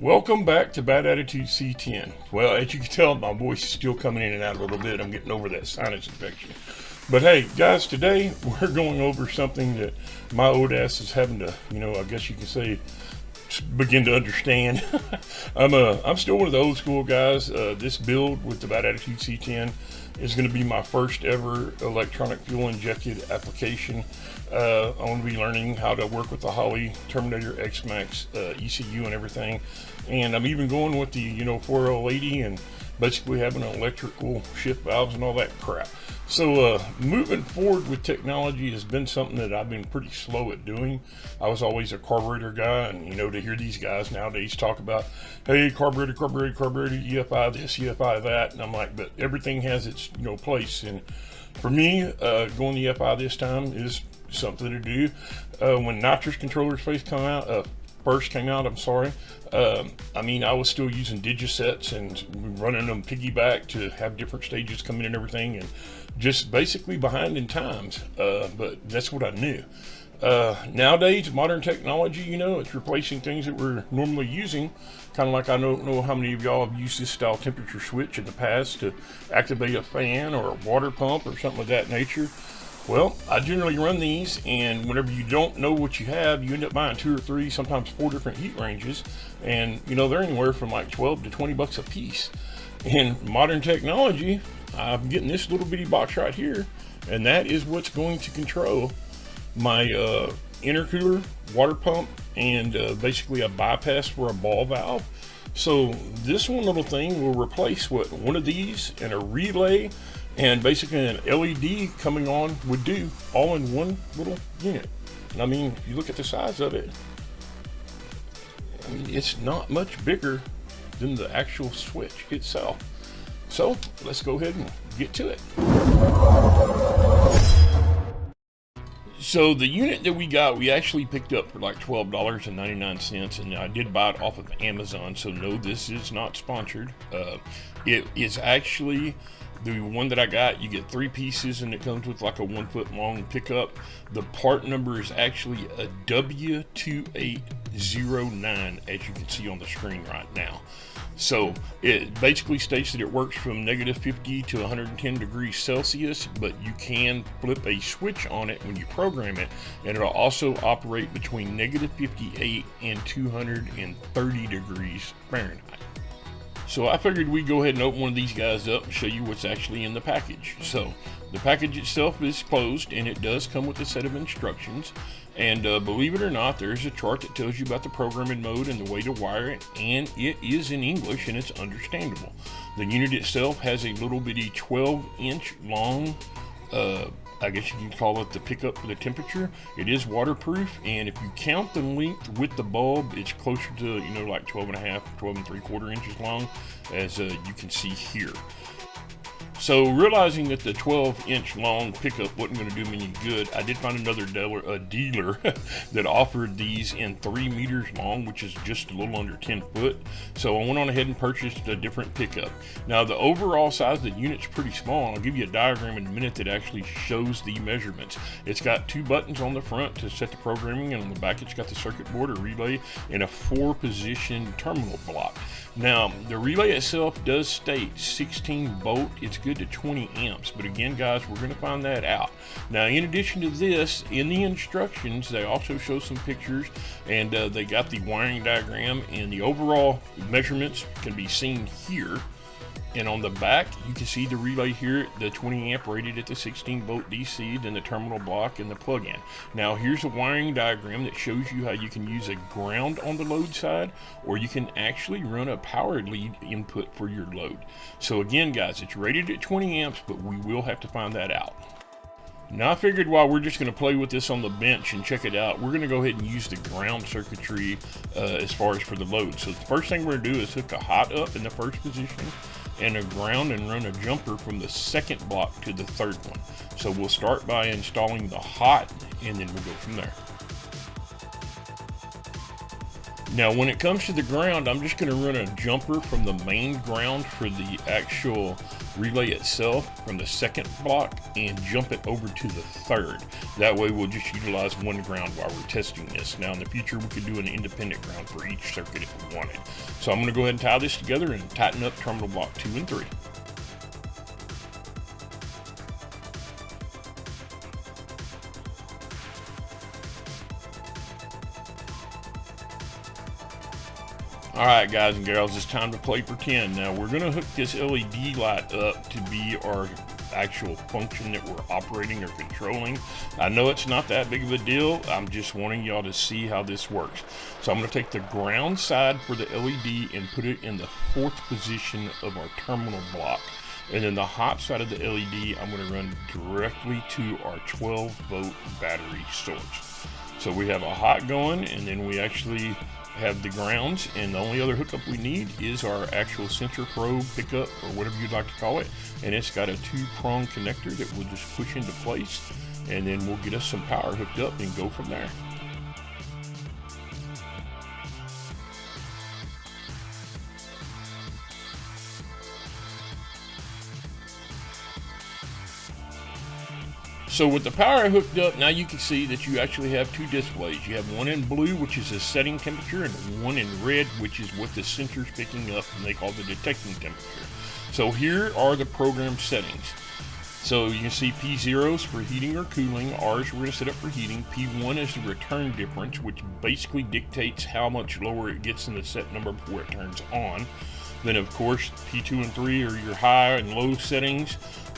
Welcome back to Bad Attitude C10. Well, as you can tell, my voice is still coming in and out a little bit. I'm getting over that sinus infection. But hey, guys, today we're going over something that my old ass is having to, I guess you can say, begin to understand. I'm still one of the old school guys. This build with the Bad Attitude C10 is going to be my first ever electronic fuel injected application. I'm going to be learning how to work with the Holley Terminator X-Max ECU and everything. And I'm even going with the 4080 and basically having an electrical shift valves and all that crap. So moving forward with technology has been something that I've been pretty slow at doing. I was always a carburetor guy, and to hear these guys nowadays talk about, hey, carburetor, EFI this, EFI that, and I'm like, but everything has its place. And for me, going the EFI this time is something to do. When nitrous controllers first came out, I was still using digisets and running them piggyback to have different stages come in and everything, and just basically behind in times. But that's what I knew. Nowadays, modern technology, it's replacing things that we're normally using. Kind of like, I don't know how many of y'all have used this style temperature switch in the past to activate a fan or a water pump or something of that nature. Well, I generally run these, and whenever you don't know what you have, you end up buying 2 or 3, sometimes 4 different heat ranges, and they're anywhere from like 12 to 20 bucks a piece. In modern technology, I'm getting this little bitty box right here, and that is what's going to control my intercooler, water pump, and basically a bypass for a ball valve. So this one little thing will replace what one of these and a relay and basically an LED coming on would do, all in one little unit. And if you look at the size of it, it's not much bigger than the actual switch itself. So let's go ahead and get to it. So the unit that we actually picked up for like $12.99, and I did buy it off of Amazon, so no, this is not sponsored. It is actually the one that I got. You get 3 pieces, and it comes with like a 1 foot long pickup. The part number is actually a W2809, as you can see on the screen right now. So it basically states that it works from -50 to 110 degrees Celsius, but you can flip a switch on it when you program it, and it'll also operate between -58 and 230 degrees Fahrenheit. So I figured we'd go ahead and open one of these guys up and show you what's actually in the package. So the package itself is closed, and it does come with a set of instructions. And believe it or not, there's a chart that tells you about the programming mode and the way to wire it, and it is in English and it's understandable. The unit itself has a little bitty 12-inch long, I guess you can call it the pickup for the temperature. It is waterproof, and if you count the length with the bulb, it's closer to like 12.5, 12 3/4 inches long, as you can see here. So realizing that the 12-inch long pickup wasn't going to do me any good, I did find another dealer that offered these in 3 meters long, which is just a little under 10 foot. So I went on ahead and purchased a different pickup. Now the overall size of the unit's pretty small, and I'll give you a diagram in a minute that actually shows the measurements. It's got 2 buttons on the front to set the programming, and on the back it's got the circuit board or relay and a 4-position terminal block. Now the relay itself does state 16 volt. It's good to 20 amps, but again, guys, we're going to find that out. Now, in addition to this, in the instructions, they also show some pictures, and they got the wiring diagram, and the overall measurements can be seen here. And on the back, you can see the relay here, the 20 amp rated at the 16 volt DC, then the terminal block and the plug-in. Now here's a wiring diagram that shows you how you can use a ground on the load side, or you can actually run a power lead input for your load. So again, guys, it's rated at 20 amps, but we will have to find that out. Now I figured while we're just going to play with this on the bench and check it out, we're going to go ahead and use the ground circuitry as far as for the load. So the first thing we're going to do is hook a hot up in the first position and a ground, and run a jumper from the second block to the third one. So we'll start by installing the hot, and then we'll go from there. Now when it comes to the ground, I'm just going to run a jumper from the main ground for the actual relay itself from the second block and jump it over to the third. That way we'll just utilize one ground while we're testing this. Now in the future we could do an independent ground for each circuit if we wanted. So I'm going to go ahead and tie this together and tighten up terminal block 2 and 3. Alright guys and girls, it's time to play pretend. Now we're going to hook this LED light up to be our actual function that we're operating or controlling. I know it's not that big of a deal, I'm just wanting y'all to see how this works. So I'm going to take the ground side for the LED and put it in the 4th position of our terminal block. And then the hot side of the LED I'm going to run directly to our 12 volt battery source. So we have a hot going, and then we actually have the grounds, and the only other hookup we need is our actual sensor probe pickup, or whatever you'd like to call it, and it's got a 2-prong connector that we'll just push into place, and then we'll get us some power hooked up and go from there. So with the power hooked up, now you can see that you actually have 2 displays. You have one in blue, which is the setting temperature, and one in red, which is what the sensor's picking up, and they call the detecting temperature. So here are the program settings. So you can see P0 is for heating or cooling. R's we're going to set up for heating. P1 is the return difference, which basically dictates how much lower it gets in the set number before it turns on. Then of course P2 and 3 are your high and low settings.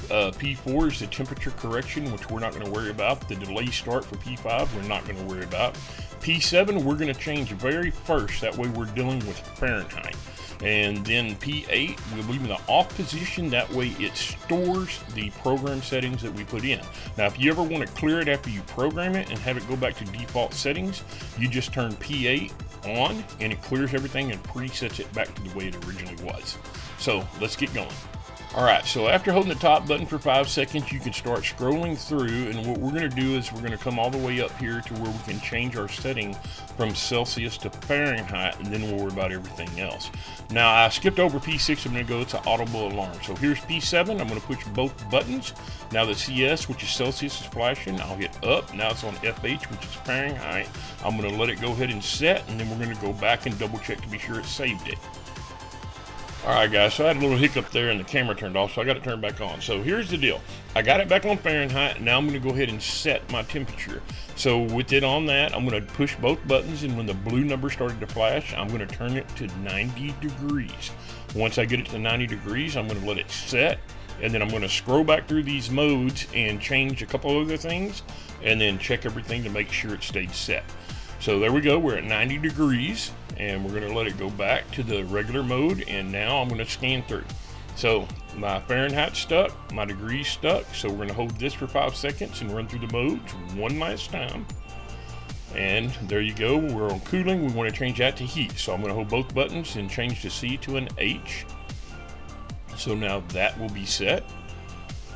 P4 is the temperature correction, which we're not going to worry about. The delay start for P5 we're not going to worry about. P7 we're going to change very first, that way we're dealing with Fahrenheit. And then P8 we'll leave in the off position, that way it stores the program settings that we put in. Now if you ever want to clear it after you program it and have it go back to default settings, you just turn P8 on and it clears everything and presets it back to the way it originally was. So let's get going. Alright, so after holding the top button for 5 seconds, you can start scrolling through, and what we're going to do is we're going to come all the way up here to where we can change our setting from Celsius to Fahrenheit, and then we'll worry about everything else. Now, I skipped over P6, I'm going to go to audible alarm. So here's P7, I'm going to push both buttons. Now the CS, which is Celsius, is flashing. I'll hit up, now it's on FH, which is Fahrenheit. I'm going to let it go ahead and set, and then we're going to go back and double check to be sure it saved it. Alright guys, so I had a little hiccup there and the camera turned off, so I got it turned back on. So here's the deal. I got it back on Fahrenheit, and now I'm going to go ahead and set my temperature. So with it on that, I'm going to push both buttons, and when the blue number started to flash, I'm going to turn it to 90 degrees. Once I get it to 90 degrees, I'm going to let it set, and then I'm going to scroll back through these modes and change a couple other things, and then check everything to make sure it stayed set. So there we go, we're at 90 degrees, and we're going to let it go back to the regular mode, and now I'm going to scan through. So my Fahrenheit's stuck, my degrees stuck, so we're going to hold this for 5 seconds and run through the modes one last time. And there you go, we're on cooling, we want to change that to heat. So I'm going to hold both buttons and change the C to an H. So now that will be set.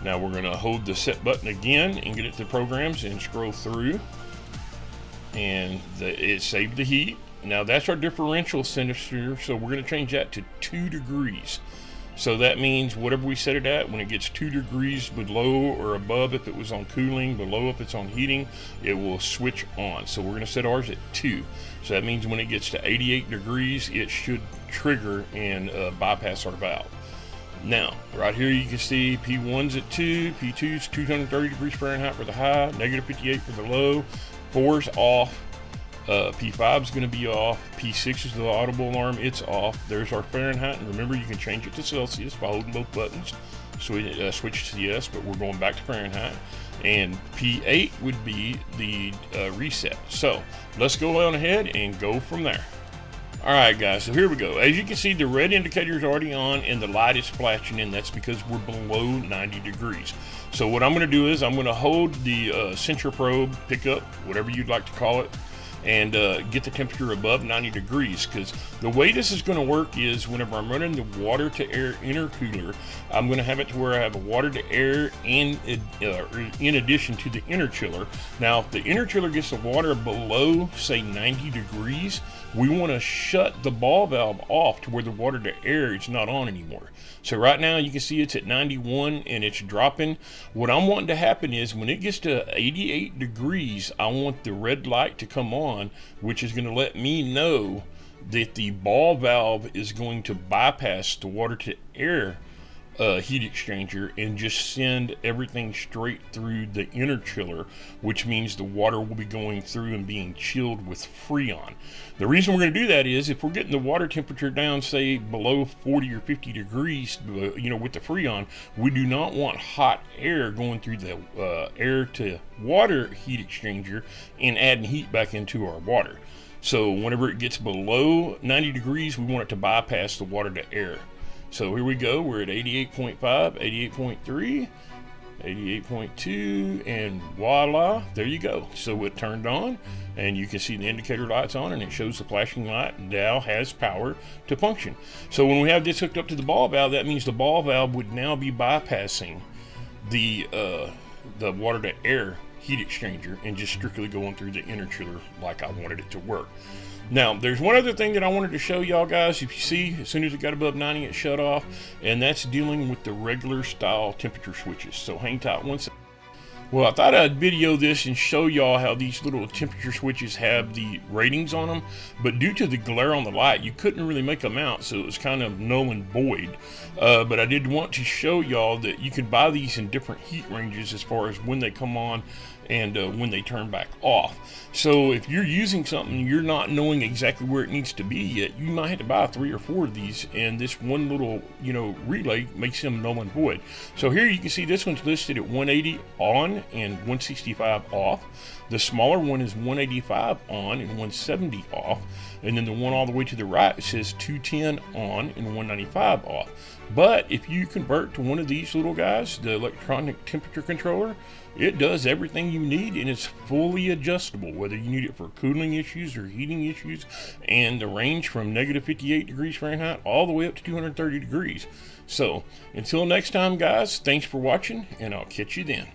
Now we're going to hold the set button again and get it to programs and scroll through. And it saved the heat. Now that's our differential temperature, so we're going to change that to 2 degrees. So that means whatever we set it at, when it gets 2 degrees below or above if it was on cooling, below if it's on heating, it will switch on. So we're going to set ours at 2. So that means when it gets to 88 degrees, it should trigger and bypass our valve. Now, right here you can see P1's at 2, P2's 230 degrees Fahrenheit for the high, negative 58 for the low. 4's off, P5 is going to be off, P6 is the audible alarm, it's off. There's our Fahrenheit, and remember you can change it to Celsius by holding both buttons. So we switch to yes, but we're going back to Fahrenheit. And P8 would be the reset. So let's go on ahead and go from there. Alright guys, so here we go. As you can see, the red indicator is already on and the light is flashing, and that's because we're below 90 degrees. So what I'm going to do is I'm going to hold the sensor probe pickup, whatever you'd like to call it, and get the temperature above 90 degrees. Because the way this is going to work is whenever I'm running the water to air intercooler, I'm going to have it to where I have a water to air and in addition to the interchiller. Now, if the interchiller gets the water below, say, 90 degrees, we want to shut the ball valve off to where the water to air is not on anymore. So right now you can see it's at 91 and it's dropping. What I'm wanting to happen is when it gets to 88 degrees, I want the red light to come on, which is going to let me know that the ball valve is going to bypass the water to air heat exchanger and just send everything straight through the interchiller, which means the water will be going through and being chilled with Freon. The reason we're going to do that is if we're getting the water temperature down, say below 40 or 50 degrees, with the Freon, we do not want hot air going through the air to water heat exchanger and adding heat back into our water. So whenever it gets below 90 degrees, we want it to bypass the water to air. So here we go, we're at 88.5, 88.3, 88.2, and voila, there you go. So it turned on, and you can see the indicator light's on, and it shows the flashing light now has power to function. So when we have this hooked up to the ball valve, that means the ball valve would now be bypassing the water to air heat exchanger and just strictly going through the interchiller like I wanted it to work. Now, there's one other thing that I wanted to show y'all guys. If you see, as soon as it got above 90, it shut off, and that's dealing with the regular style temperature switches. So hang tight one second. Well, I thought I'd video this and show y'all how these little temperature switches have the ratings on them, but due to the glare on the light, you couldn't really make them out, so it was kind of null and void. But I did want to show y'all that you can buy these in different heat ranges as far as when they come on and when they turn back off. So if you're using something you're not knowing exactly where it needs to be yet, you might have to buy 3 or 4 of these, and this one little relay makes them null and void. So here you can see this one's listed at 180 on and 165 off. The smaller one is 185 on and 170 off, and then the one all the way to the right says 210 on and 195 off. But if you convert to one of these little guys, the electronic temperature controller, it does everything you need, and it's fully adjustable, whether you need it for cooling issues or heating issues, and the range from negative 58 degrees Fahrenheit all the way up to 230 degrees. So until next time guys, thanks for watching, and I'll catch you then.